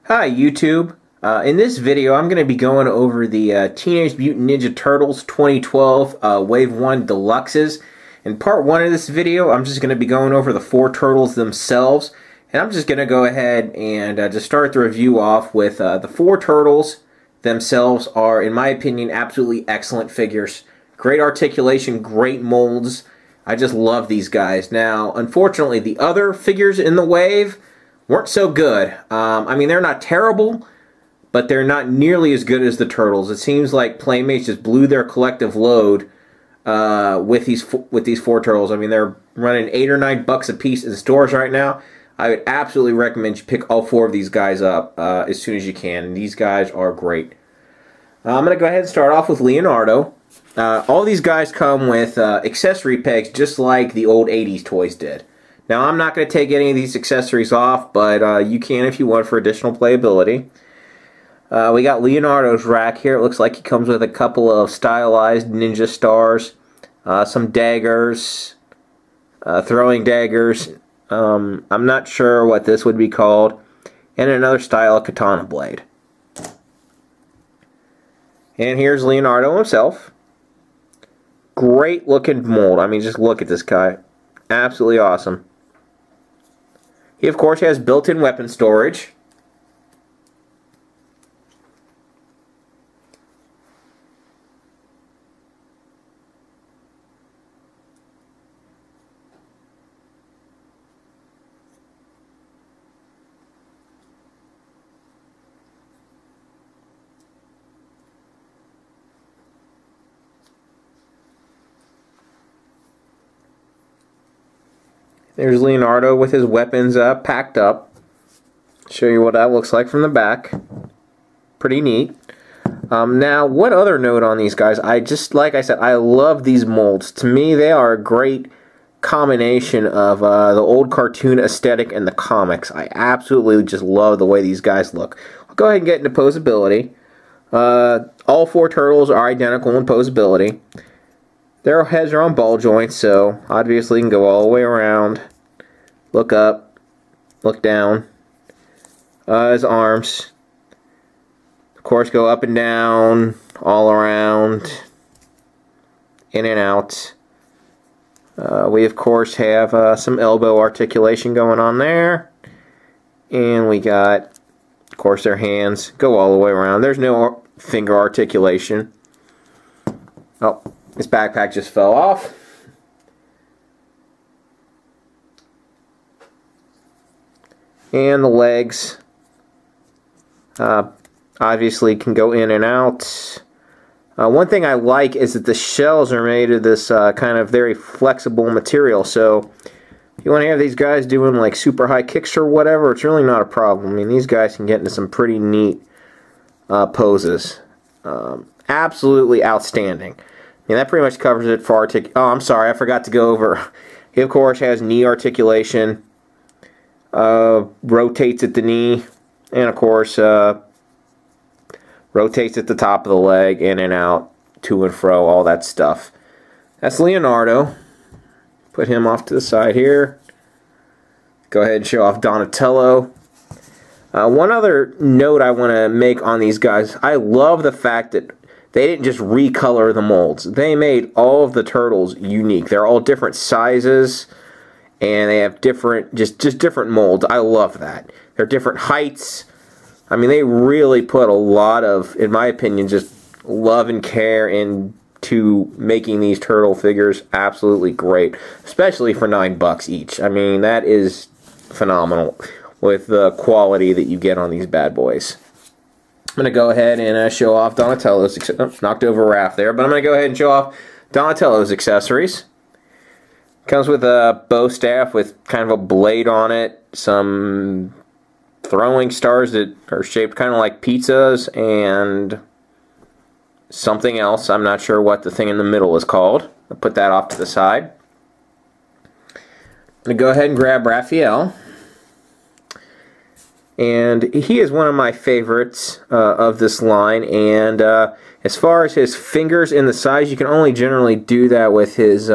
Hi YouTube. In this video I'm going to be going over the Teenage Mutant Ninja Turtles 2012 Wave 1 Deluxes. In part 1 of this video I'm just going to be going over the 4 turtles themselves, and I'm just going to go ahead and just start the review off with the 4 turtles themselves are, in my opinion, absolutely excellent figures. Great articulation, great molds. I just love these guys. Now, unfortunately, the other figures in the wave weren't so good. I mean, they're not terrible, but they're not nearly as good as the turtles. It seems like Playmates just blew their collective load with these 4 turtles. I mean, they're running $8 or $9 a piece in stores right now. I would absolutely recommend you pick all 4 of these guys up as soon as you can. And these guys are great. I'm going to go ahead and start off with Leonardo. All these guys come with accessory pegs just like the old 80s toys did. Now, I'm not going to take any of these accessories off, but you can if you want for additional playability. We got Leonardo's rack here. It looks like he comes with a couple of stylized ninja stars, some daggers, throwing daggers. I'm not sure what this would be called, and another style of katana blade. And here's Leonardo himself. Great looking mold. I mean, just look at this guy. Absolutely awesome. He, of course, has built-in weapon storage. There's Leonardo with his weapons packed up. Show you what that looks like from the back. Pretty neat. Now, what other note on these guys? Like I said, I love these molds. To me, they are a great combination of the old cartoon aesthetic and the comics. I absolutely just love the way these guys look. I'll go ahead and get into posability. All 4 turtles are identical in posability. Their heads are on ball joints, so obviously you can go all the way around, look up, look down. His arms, of course, go up and down, all around, in and out. We, of course, have some elbow articulation going on there. And we got, of course, their hands go all the way around. There's no finger articulation. Oh. This backpack just fell off. And the legs obviously can go in and out. One thing I like is that the shells are made of this kind of very flexible material. So if you want to have these guys doing like super high kicks or whatever, it's really not a problem. I mean, these guys can get into some pretty neat poses. Absolutely outstanding. And that pretty much covers it for oh, I'm sorry, I forgot to go over. He, of course, has knee articulation, rotates at the knee, and, of course, rotates at the top of the leg, in and out, to and fro, all that stuff. That's Leonardo. Put him off to the side here. Go ahead and show off Donatello. One other note I want to make on these guys, I love the fact that they didn't just recolor the molds. They made all of the turtles unique. They're all different sizes, and they have different, just different molds. I love that. They're different heights. I mean, they really put a lot of, in my opinion, just love and care into making these turtle figures absolutely great, especially for $9 each. I mean, that is phenomenal with the quality that you get on these bad boys. I'm going to go ahead and show off Donatello's, knocked over Raph there, but I'm going to go ahead and show off Donatello's accessories. Comes with a bow staff with kind of a blade on it, some throwing stars that are shaped kind of like pizzas, and something else. I'm not sure what the thing in the middle is called. I'll put that off to the side. I'm going to go ahead and grab Raphael. And he is one of my favorites of this line, and as far as his fingers and the size, you can only generally do that with his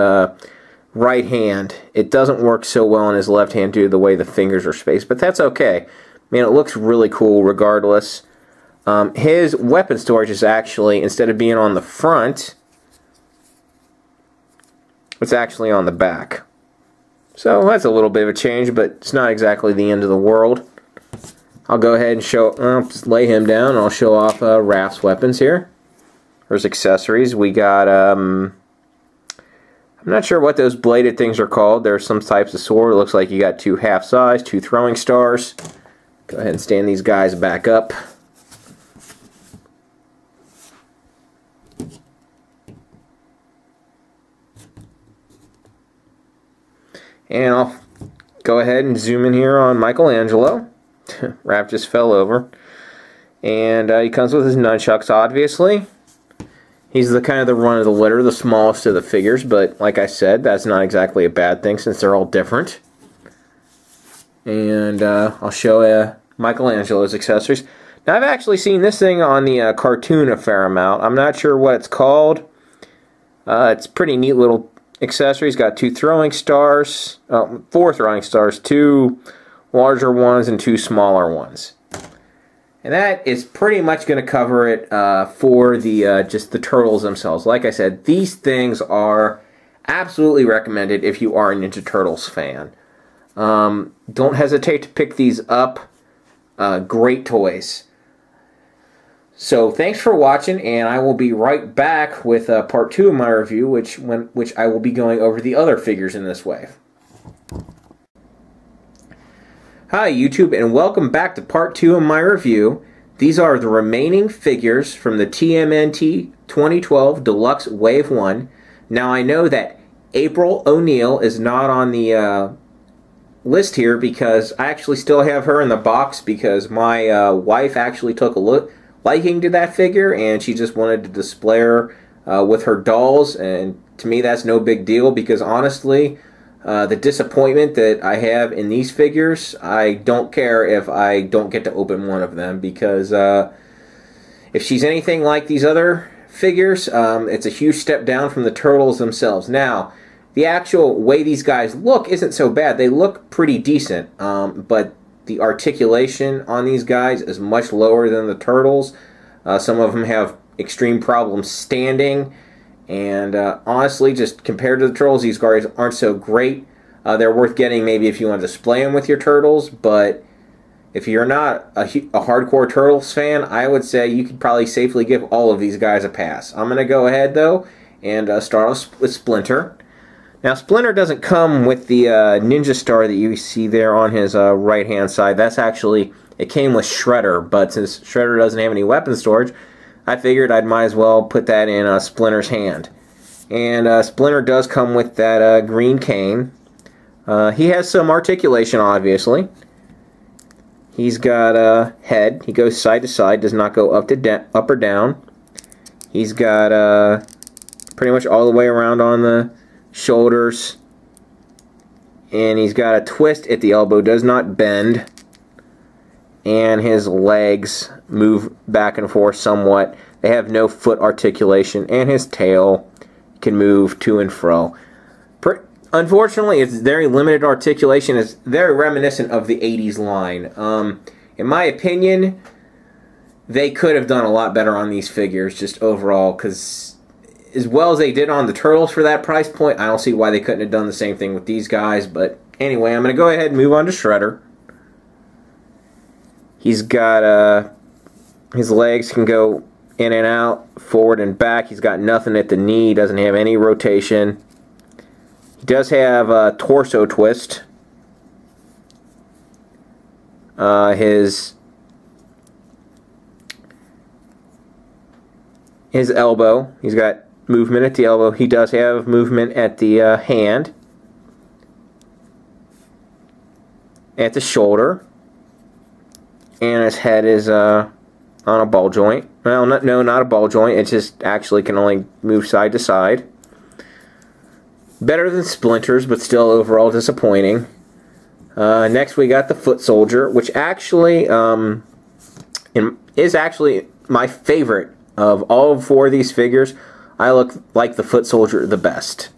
right hand. It doesn't work so well in his left hand due to the way the fingers are spaced, but that's okay. Man, it looks really cool regardless. His weapon storage is actually, instead of being on the front, it's actually on the back. So that's a little bit of a change, but it's not exactly the end of the world. I'll go ahead and just lay him down, and I'll show off Raph's weapons here. There's accessories. We got, I'm not sure what those bladed things are called. There's some types of sword. It looks like you got 2 half-size, 2 throwing stars. Go ahead and stand these guys back up. And I'll go ahead and zoom in here on Michelangelo. Raph just fell over. And he comes with his nunchucks, obviously. He's the kind of the run of the litter, the smallest of the figures, but like I said, that's not exactly a bad thing since they're all different. And I'll show Michelangelo's accessories. Now, I've actually seen this thing on the cartoon a fair amount. I'm not sure what it's called. It's pretty neat little accessories. Got 2 throwing stars, 4 throwing stars, 2 larger ones and 2 smaller ones. And that is pretty much going to cover it for the just the turtles themselves. Like I said, these things are absolutely recommended if you are a Ninja Turtles fan. Don't hesitate to pick these up. Great toys. So thanks for watching, and I will be right back with part 2 of my review, which I will be going over the other figures in this wave. Hi YouTube, and welcome back to part 2 of my review. These are the remaining figures from the TMNT 2012 Deluxe Wave 1. Now I know that April O'Neil is not on the list here because I actually still have her in the box because my wife actually took a liking to that figure and she just wanted to display her with her dolls, and to me that's no big deal because honestly, the disappointment that I have in these figures, I don't care if I don't get to open one of them because if she's anything like these other figures, it's a huge step down from the Turtles themselves. Now, the actual way these guys look isn't so bad. They look pretty decent, but the articulation on these guys is much lower than the Turtles. Some of them have extreme problems standing. And honestly, just compared to the Turtles, these guys aren't so great. They're worth getting maybe if you want to display them with your Turtles, but if you're not a hardcore Turtles fan, I would say you could probably safely give all of these guys a pass. I'm going to go ahead, though, and start off with Splinter. Now, Splinter doesn't come with the Ninja Star that you see there on his right-hand side. That's actually, it came with Shredder, but since Shredder doesn't have any weapon storage, I figured I might as well put that in Splinter's hand. And Splinter does come with that green cane. He has some articulation, obviously. He's got a head. He goes side to side, does not go up or down. He's got pretty much all the way around on the shoulders. And he's got a twist at the elbow, does not bend. And his legs move back and forth somewhat. They have no foot articulation, and his tail can move to and fro. Unfortunately, it's very limited articulation. It's very reminiscent of the 80s line. In my opinion, they could have done a lot better on these figures, just overall, because as well as they did on the Turtles for that price point, I don't see why they couldn't have done the same thing with these guys. But anyway, I'm going to go ahead and move on to Shredder. He's got, his legs can go in and out, forward and back. He's got nothing at the knee, doesn't have any rotation. He does have a torso twist. His elbow, he's got movement at the elbow. He does have movement at the hand. At the shoulder. And his head is on a ball joint. Well, no, not a ball joint. It just actually can only move side to side. Better than Splinter's, but still overall disappointing. Next we got the Foot Soldier, which actually is actually my favorite of all 4 of these figures. I like the Foot Soldier the best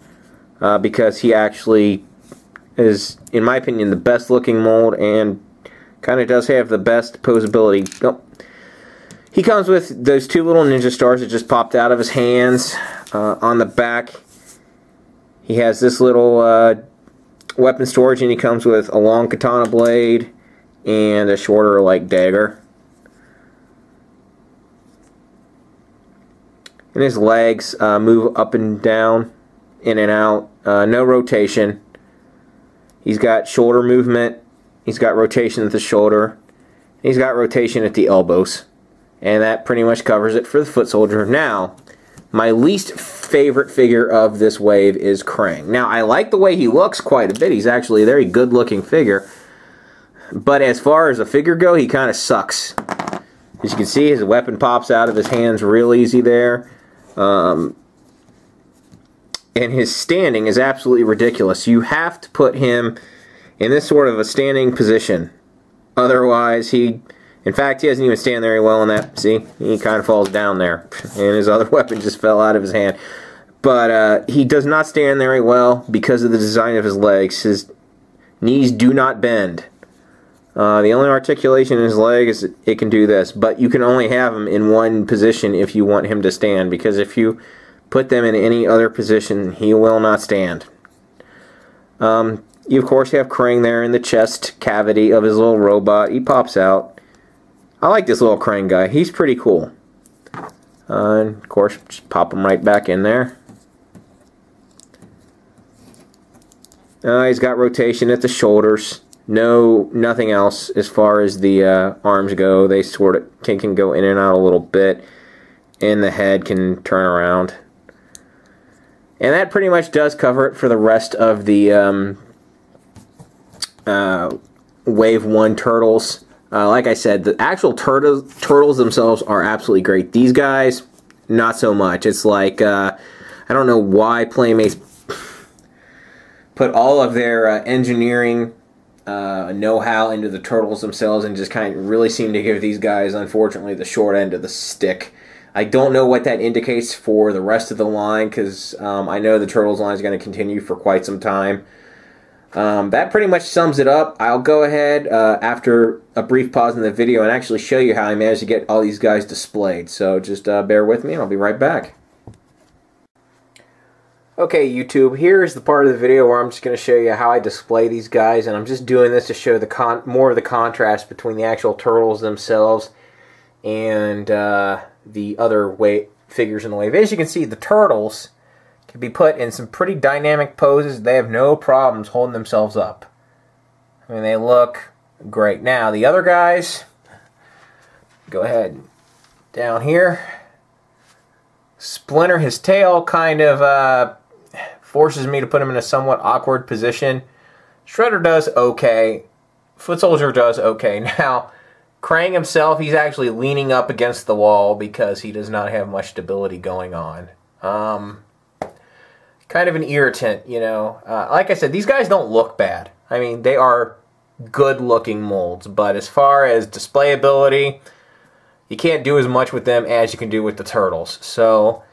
because he actually is, in my opinion, the best looking mold and Kind of does have the best posability. Oh. He comes with those two little ninja stars that just popped out of his hands. On the back, he has this little weapon storage, and he comes with a long katana blade and a shorter, like, dagger. And his legs move up and down, in and out. No rotation. He's got shoulder movement. He's got rotation at the shoulder. He's got rotation at the elbows. And that pretty much covers it for the foot soldier. Now, my least favorite figure of this wave is Krang. Now, I like the way he looks quite a bit. He's actually a very good-looking figure. But as far as a figure go, he kind of sucks. As you can see, his weapon pops out of his hands real easy there. And his standing is absolutely ridiculous. You have to put him in this sort of a standing position. Otherwise, in fact, he doesn't even stand very well in that. See, he kind of falls down there. And his other weapon just fell out of his hand. But he does not stand very well because of the design of his legs. His knees do not bend. The only articulation in his leg is it can do this. But you can only have him in one position if you want him to stand. Because if you put them in any other position, he will not stand. You, of course, have Krang there in the chest cavity of his little robot. He pops out. I like this little Krang guy. He's pretty cool. And, of course, just pop him right back in there. He's got rotation at the shoulders. Nothing else as far as the arms go. They sort of can go in and out a little bit. And the head can turn around. And that pretty much does cover it for the rest of the Wave 1 Turtles. Like I said, the actual turtles themselves are absolutely great. These guys, not so much. It's like, I don't know why Playmates put all of their engineering know-how into the turtles themselves and just kind of really seem to give these guys, unfortunately, the short end of the stick. I don't know what that indicates for the rest of the line, because I know the Turtles line is going to continue for quite some time. That pretty much sums it up. I'll go ahead after a brief pause in the video and actually show you how I managed to get all these guys displayed. So just bear with me and I'll be right back. Okay, YouTube, here's the part of the video where I'm just going to show you how I display these guys, and I'm just doing this to show the more of the contrast between the actual turtles themselves and the other figures in the wave. As you can see, the turtles can be put in some pretty dynamic poses. They have no problems holding themselves up. I mean, they look great. Now, the other guys, go ahead down here. Splinter, his tail kind of forces me to put him in a somewhat awkward position. Shredder does okay. Foot Soldier does okay. Now, Krang himself, he's actually leaning up against the wall because he does not have much stability going on. Kind of an irritant, you know. Like I said, these guys don't look bad. I mean, they are good-looking molds, but as far as displayability, you can't do as much with them as you can do with the turtles. So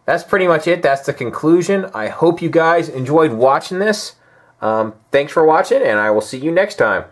that's pretty much it. That's the conclusion. I hope you guys enjoyed watching this. Thanks for watching, and I will see you next time.